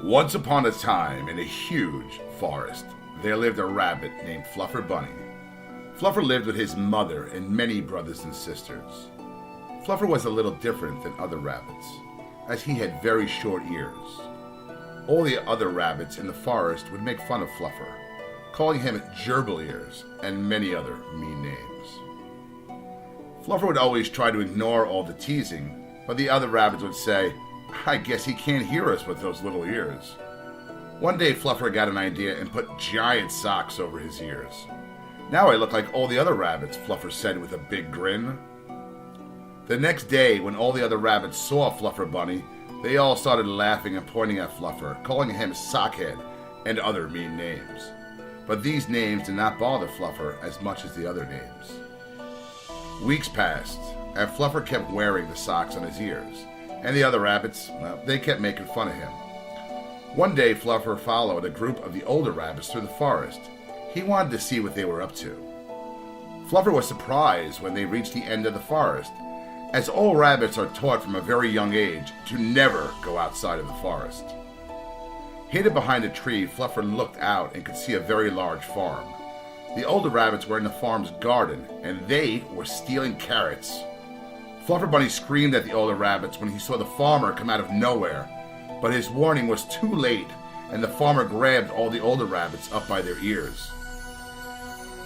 Once upon a time, in a huge forest, there lived a rabbit named Fluffer Bunny. Fluffer lived with his mother and many brothers and sisters. Fluffer was a little different than other rabbits, as he had very short ears. All the other rabbits in the forest would make fun of Fluffer, calling him gerbil ears and many other mean names. Fluffer would always try to ignore all the teasing, but the other rabbits would say, "I guess he can't hear us with those little ears." One day Fluffer got an idea and put giant socks over his ears. "Now I look like all the other rabbits," Fluffer said with a big grin. The next day, when all the other rabbits saw Fluffer Bunny, they all started laughing and pointing at Fluffer, calling him Sockhead and other mean names. But these names did not bother Fluffer as much as the other names. Weeks passed, and Fluffer kept wearing the socks on his ears, and the other rabbits, well, they kept making fun of him. One day, Fluffer followed a group of the older rabbits through the forest. He wanted to see what they were up to. Fluffer was surprised when they reached the end of the forest, as all rabbits are taught from a very young age to never go outside of the forest. Hidden behind a tree, Fluffer looked out and could see a very large farm. The older rabbits were in the farm's garden, and they were stealing carrots. Fluffer Bunny screamed at the older rabbits when he saw the farmer come out of nowhere, but his warning was too late, and the farmer grabbed all the older rabbits up by their ears.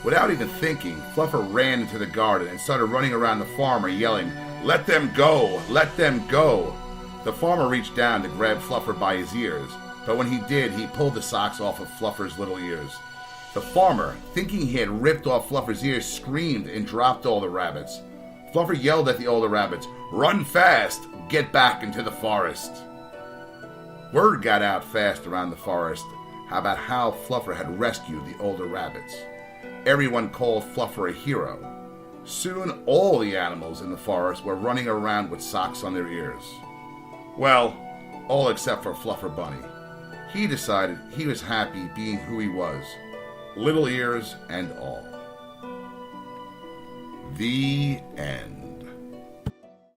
Without even thinking, Fluffer ran into the garden and started running around the farmer yelling, "Let them go! Let them go!" The farmer reached down to grab Fluffer by his ears, but when he did, he pulled the socks off of Fluffer's little ears. The farmer, thinking he had ripped off Fluffer's ears, screamed and dropped all the rabbits. Fluffer yelled at the older rabbits, "Run fast! Get back into the forest!" Word got out fast around the forest about how Fluffer had rescued the older rabbits. Everyone called Fluffer a hero. Soon all the animals in the forest were running around with socks on their ears. Well, all except for Fluffer Bunny. He decided he was happy being who he was, little ears and all. The end.